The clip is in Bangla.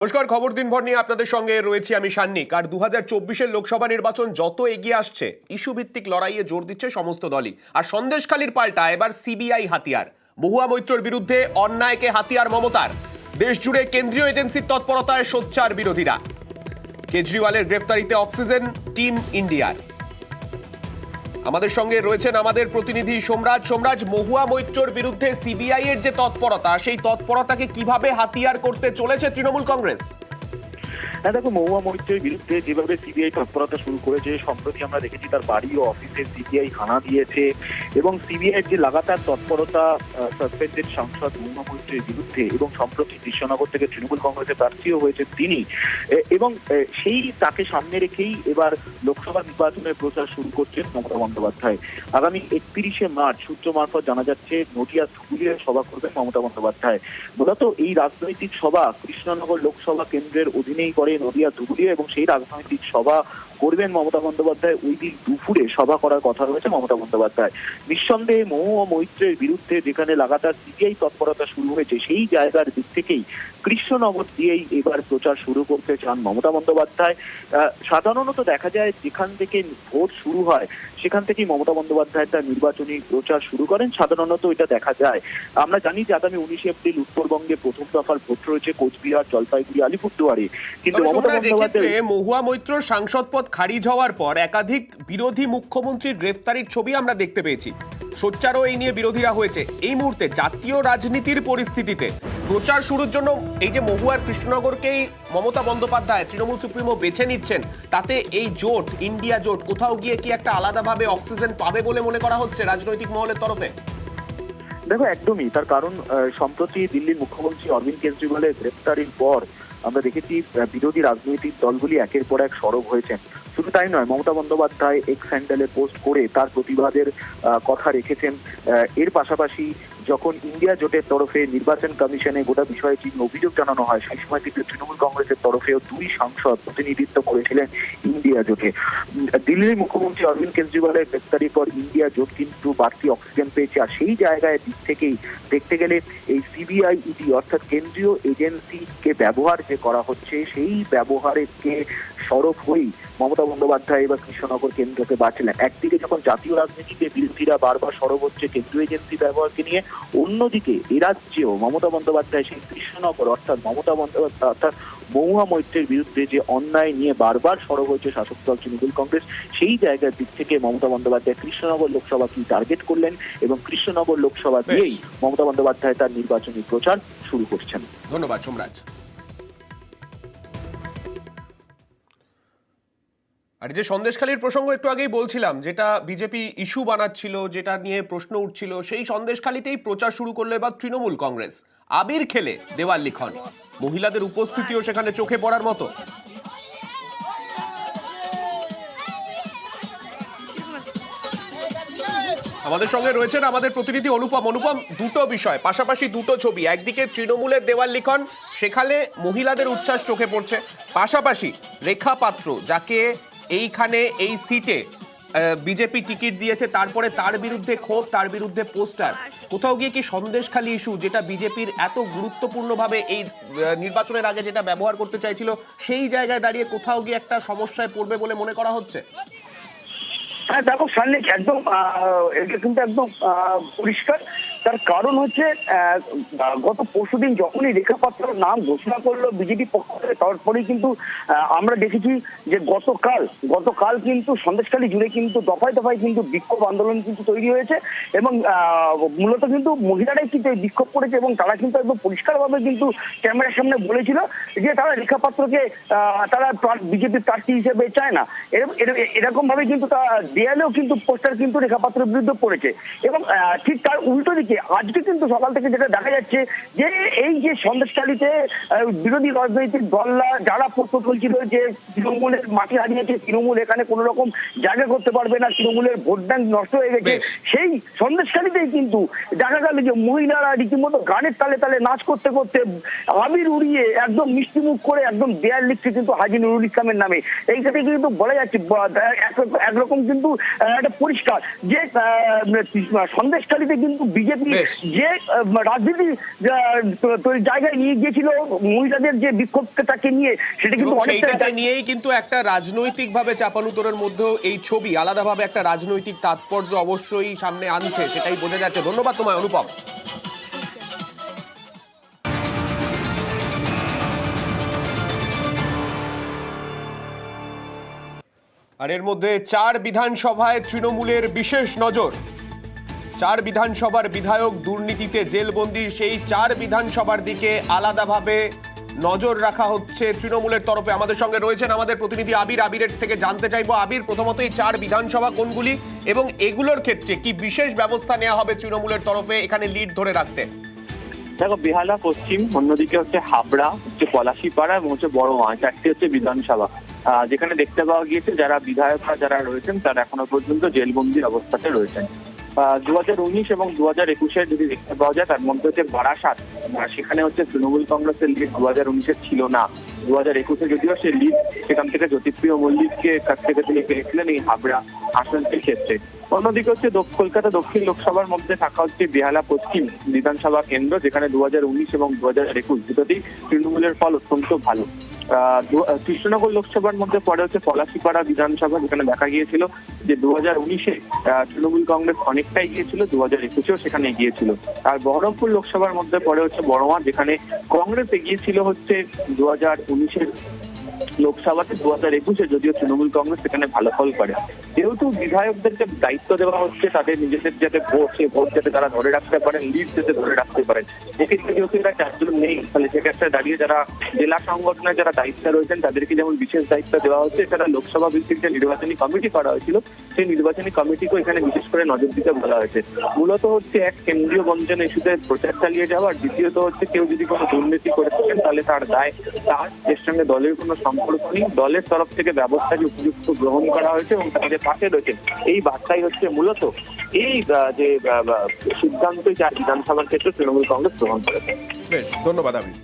নমস্কার, খবর দিনভর নিয়ে আপনাদের সঙ্গে রয়েছি আমি সান্নিক। আর 2024-এর লোকসভা নির্বাচন যত এগিয়ে আসছে, ইস্যু ভিত্তিক লড়াইয়ে জোর দিচ্ছে সমস্ত দলই। আর সন্দেশখালীর পাল্টা এবার সিবিআই হাতিয়ার। মহুয়া মৈত্রর বিরুদ্ধে অন্যায়কে হাতিয়ার মমতার। দেশ জুড়ে কেন্দ্রীয় এজেন্সির তৎপরতায় সোচ্চার বিরোধীরা। কেজরিওয়ালের গ্রেফতারিতে অক্সিজেন টিম ইন্ডিয়ার। আমাদের সঙ্গে রয়েছেন আমাদের প্রতিনিধি সোমরাজ। মহুয়া মৈত্রর বিরুদ্ধে সিবিআই এর যে তৎপরতা, সেই তৎপরতাকে কিভাবে হাতিয়ার করতে চলেছে তৃণমূল কংগ্রেস? হ্যাঁ দেখো, মহুয়া মৈত্রের বিরুদ্ধে যেভাবে সিবিআই তৎপরতা শুরু করেছে, সম্প্রতি আমরা দেখেছি তার বাড়ি ও অফিসে সিবিআই হানা দিয়েছে এবং সিবিআই যে লাগাতার তৎপরতা সাসপেন্ডেড সাংসদ মহুয়া মৈত্রের বিরুদ্ধে, এবং সম্প্রতি কৃষ্ণনগর থেকে তৃণমূল কংগ্রেসের প্রার্থীও হয়েছে তিনি, এবং সেই তাকে সামনে রেখেই এবার লোকসভা নির্বাচনের প্রচার শুরু করছেন মমতা বন্দ্যোপাধ্যায়। আগামী 31শে মার্চ সূত্র মারফত জানা যাচ্ছে নদিয়া ধুবুলিয়ায় সভা করবেন মমতা বন্দ্যোপাধ্যায়। মূলত এই রাজনৈতিক সভা কৃষ্ণনগর লোকসভা কেন্দ্রের অধীনেই করে নদিয়া ধুবুলিয়া, এবং সেই রাজনৈতিক সভা করবেন মমতা বন্দ্যোপাধ্যায়। ওই দিন দুপুরে সভা করার কথা রয়েছে মমতা বন্দ্যোপাধ্যায়। নিঃসন্দেহে মহুয়া মৈত্রের বিরুদ্ধে যেখানে লাগাতার সিবিআই তৎপরতা শুরু হয়েছে, সেই জায়গার দিক থেকেই কৃষ্ণনগর দিয়েই এবার প্রচার শুরু করতে চান মমতা বন্দ্যোপাধ্যায়। সাধারণত দেখা যায় যেখান থেকে ভোট শুরু হয় সেখান থেকেই মমতা বন্দ্যোপাধ্যায় তার নির্বাচনী প্রচার শুরু করেন। সাধারণত এটা দেখা যায়। আমরা জানি যে আগামী 19শে এপ্রিল উত্তরবঙ্গে প্রথম দফার ভোট রয়েছে কোচবিহার, জলপাইগুড়ি, আলিপুরদুয়ারে। কিন্তু মহুয়া মৈত্রর সাংসদ পদ খারিজ হওয়ার পর একাধিক বিরোধী মুখ্যমন্ত্রীর গ্রেফতারির ছবি আমরা দেখতে পেয়েছি। সোচ্চারও এই নিয়ে বিরোধীরা হয়েছে। এই মুহূর্তে জাতীয় রাজনীতির পরিস্থিতিতে প্রচার শুরুর জন্য এই যে মহুয়ার কৃষ্ণনগরকেই মমতা বন্দ্যোপাধ্যায় তৃণমূল সুপ্রিমো বেছে নিচ্ছেন, তাতে এই জোট, ইন্ডিয়া জোট, কোথাও গিয়ে কি একটা আলাদাভাবে অক্সিজেন পাবে বলে মনে করা হচ্ছে রাজনৈতিক মহলের তরফে? দেখো, একদমই। তার কারণ সম্প্রতি দিল্লির মুখ্যমন্ত্রী অরবিন্দ কেজরিওয়ালের গ্রেফতারির পর আমরা দেখেছি বিরোধী রাজনৈতিক দলগুলি একের পর এক সরব হয়েছেন। শুধু তাই নয়, মমতা বন্দ্যোপাধ্যায় এক্স হ্যান্ডেলে পোস্ট করে তার প্রতিবাদের কথা রেখেছেন। এর পাশাপাশি যখন ইন্ডিয়া জোটের তরফে নির্বাচন কমিশনে গোটা বিষয়টি অভিযোগ জানানো হয়, সেই সময় কিন্তু তৃণমূল কংগ্রেসের তরফেও দুই সাংসদ প্রতিনিধিত্ব করেছিলেন ইন্ডিয়া জোটে। দিল্লির মুখ্যমন্ত্রী অরবিন্দ কেজরিওয়ালের গ্রেফতারির পর ইন্ডিয়া জোট কিন্তু বাড়তি অক্সিজেন পেয়েছে। আর সেই জায়গায় দিক থেকেই দেখতে গেলে এই সিবিআই ইডি অর্থাৎ কেন্দ্রীয় এজেন্সিকে ব্যবহার যে করা হচ্ছে, সেই ব্যবহারকে সরব হয়েই মমতা বন্দ্যোপাধ্যায় এবার কৃষ্ণনগর কেন্দ্রকে বাঁচলেন। একদিকে যখন জাতীয় রাজনীতিতে বিরোধীরা বারবার সরব হচ্ছে কেন্দ্রীয় এজেন্সি ব্যবহারকে নিয়ে, অন্যদিকে এ রাজ্যেও মমতা বন্দ্যোপাধ্যায় সেই কৃষ্ণনগর অর্থাৎ মমতা বন্দ্যোপাধ্যায় অর্থাৎ মহুয়া মৈত্রের বিরুদ্ধে যে অন্যায় নিয়ে বারবার সরব হয়েছে শাসক দল তৃণমূল কংগ্রেস, সেই জায়গার দিক থেকে মমতা বন্দ্যোপাধ্যায় কৃষ্ণনগর লোকসভা কি টার্গেট করলেন, এবং কৃষ্ণনগর লোকসভা দিয়েই মমতা বন্দ্যোপাধ্যায় তার নির্বাচনী প্রচার শুরু করছেন। ধন্যবাদ সোমরাজ। আর যে সন্দেশখালীর প্রসঙ্গ একটু আগেই বলছিলাম, যেটা বিজেপি ইস্যু বানাচ্ছিল, যেটা নিয়ে প্রশ্ন উঠছিল, সেই সন্দেশখালীতেই প্রচার শুরু করলো এবার তৃণমূল কংগ্রেস। আবির খেলে দেওয়াল লিখন, মহিলাদের উপস্থিতিও সেখানে চোখে পড়ার মতো। আমাদের সঙ্গে রয়েছেন আমাদের প্রতিনিধি অনুপম। দুটো বিষয় পাশাপাশি, দুটো ছবি। একদিকে তৃণমূলের দেওয়াল লিখন, সেখানে মহিলাদের উচ্ছ্বাস চোখে পড়ছে। পাশাপাশি রেখা পাত্র, যাকে এইখানে এই সিটে বিজেপি টিকিট দিয়েছে, তারপরে তার বিরুদ্ধে ক্ষোভ, তার বিরুদ্ধে পোস্টার। কোথাও গিয়ে কি সন্দেশখালী ইস্যু, যেটা বিজেপির এত গুরুত্বপূর্ণভাবে এই নির্বাচনের আগে যেটা ব্যবহার করতে চাইছিল, সেই জায়গায় দাঁড়িয়ে কোথাও গিয়ে একটা সমস্যায় পড়বে বলে মনে করা হচ্ছে? হ্যাঁ দেখো সান্নিক, একদম এটা কিন্তু একদম পরিষ্কার। তার কারণ হচ্ছে গত পরশুদিন যখনই রেখা পাত্রের নাম ঘোষণা করলো বিজেপি পক্ষ থেকে, তারপরেই কিন্তু আমরা দেখেছি যে গতকাল কিন্তু সন্দেশখালী জুড়ে কিন্তু দফায় দফায় কিন্তু বিক্ষোভ আন্দোলন কিন্তু তৈরি হয়েছে, এবং মূলত কিন্তু মহিলারাই কিন্তু বিক্ষোভ করেছে, এবং তারা কিন্তু একদম পরিষ্কারভাবে কিন্তু ক্যামেরার সামনে বলেছিল যে তারা রেখা পাত্রকে তারা বিজেপি প্রার্থী হিসেবে চায় না। এরকম ভাবে কিন্তু দেয়ালেও কিন্তু পোস্টার কিন্তু রেখা পাত্রের বিরুদ্ধে পড়েছে। এবং ঠিক তার উল্টো দিকে আজকে কিন্তু সকাল থেকে যেটা দেখা যাচ্ছে যে এই যে সন্দেশখালীতে বিরোধী রাজনৈতিক দলরা যারা প্রস্তুত হয়েছিল যে তৃণমূলের মাটি হারিয়েছে, তৃণমূল এখানে কোনো রকম জায়গা করতে পারবে না, তৃণমূলের ভোট ব্যাংক নষ্ট হয়ে গেছে, সেই সন্দেশখালীতেই কিন্তু দেখা গেল যে মহিলারা রীতিমতো গানের তালে তালে নাচ করতে করতে আবির উড়িয়ে একদম মিষ্টিমুখ করে একদম দেয়াল লিখছে কিন্তু হাজী নুরুল ইসলামের নামে। এই ক্ষেত্রে কিন্তু বলা যাচ্ছে একরকম কিন্তু একটা পরিষ্কার যে সন্দেশখালীতে কিন্তু বিজেপি বিজেপি বেশ। যে রাজনীতি জায়গায় নিয়ে গিয়েছিল মহিলাদের যে বিক্ষোভকে তাকে নিয়ে, সেটা কিন্তু এবং অনেকটা সেইটাকে নিয়েই কিন্তু একটা রাজনৈতিক ভাবে চাপানুতরের মধ্যেও এই ছবি আলাদাভাবে একটা রাজনৈতিক তাৎপর্য অবশ্যই সামনে আনছে, সেটাই বোঝা যাচ্ছে। ধন্যবাদ তোমায় অনুপম। আর এর মধ্যে 4 বিধানসভায় তৃণমূলের বিশেষ নজর। 4 বিধানসভার বিধায়ক দুর্নীতিতে জেলবন্দি, সেই 4 বিধানসভার দিকে আলাদাভাবে নজর রাখা হচ্ছে তৃণমূলের তরফে। আমাদের সঙ্গে রয়েছেন আমাদের প্রতিনিধি আবির। আবিরের থেকে জানতে চাইবো, আবির, প্রথমত এই 4 বিধানসভা কোনগুলি এবং এগুলোর ক্ষেত্রে কি বিশেষ ব্যবস্থা নেওয়া হবে তৃণমূলের তরফে এখানে লিড ধরে রাখতে? দেখো, বেহালা পশ্চিম, অন্যদিকে হচ্ছে হাবড়া, হচ্ছে পলাশীপাড়া এবং হচ্ছে বড়মা, 4টি হচ্ছে বিধানসভা যেখানে দেখতে পাওয়া গিয়েছে যারা বিধায়করা যারা রয়েছেন তারা এখনো পর্যন্ত জেলবন্দির অবস্থাতে রয়েছেন। 2019 এবং 2021 যদি দেখতে পাওয়া যায়, তার মধ্যে হচ্ছে বারাসাত, সেখানে হচ্ছে তৃণমূল কংগ্রেসের লিড 2019 ছিল না। 2021 যদিও সে লিড সেখান থেকে জ্যোতিপ্রিয় মল্লিককে কাছ থেকে তিনি পেয়েছিলেন এই হাবড়া আসনটির ক্ষেত্রে। অন্যদিকে হচ্ছে কলকাতা দক্ষিণ লোকসভার মধ্যে থাকা হচ্ছে বেহালা পশ্চিম বিধানসভা কেন্দ্র, যেখানে 2019 এবং 2021 দুটোতেই তৃণমূলের ফল অত্যন্ত ভালো। কৃষ্ণনগর লোকসভার মধ্যে পরে হচ্ছে পলাশীপাড়া বিধানসভা, যেখানে দেখা গিয়েছিল যে 2019-এ তৃণমূল কংগ্রেস অনেকটাই গিয়েছিল, 2021-এও সেখানে এগিয়েছিল। আর বহরমপুর লোকসভার মধ্যে পরে হচ্ছে বড়মা, যেখানে কংগ্রেস এগিয়েছিল হচ্ছে 2019-এর লোকসভাতে, 2021-এ যদিও তৃণমূল কংগ্রেস সেখানে ভালো ফল করে। যেহেতু বিধায়কদেরকে দায়িত্ব দেওয়া হচ্ছে তাদের নিজেদের যাতে ভোট, সেই ভোট যাতে তারা ধরে রাখতে পারেন, লিড যাতে ধরে রাখতে পারেন, এক্ষেত্রে যেহেতু এরা 4 জন নেই, তাহলে সেক্ষেত্রে দাঁড়িয়ে যারা জেলা সংগঠনের যারা দায়িত্বে রয়েছেন তাদেরকে যেমন বিশেষ দায়িত্ব দেওয়া হচ্ছে, এছাড়া লোকসভা ভিত্তিক যে নির্বাচনী কমিটি করা হয়েছিল সেই নির্বাচনী কমিটিকেও এখানে বিশেষ করে নজর দিতে বলা হয়েছে। মূলত হচ্ছে এক, কেন্দ্রীয় বঞ্চন ইস্যুতে প্রচার চালিয়ে যাওয়া, আর দ্বিতীয়ত হচ্ছে কেউ যদি কোনো দুর্নীতি করে থাকেন তাহলে তার দায় তার, এর সঙ্গে দলের কোনো সম্পর্ক নেই, দলের তরফ থেকে ব্যবস্থা যে উপযুক্ত গ্রহণ করা হয়েছে এবং তাদের পাশে রয়েছে, এই বার্তাই হচ্ছে মূলত এই যে সিদ্ধান্ত 4 বিধানসভার ক্ষেত্রে তৃণমূল কংগ্রেস গ্রহণ করেছে। বেশ, ধন্যবাদ আবির।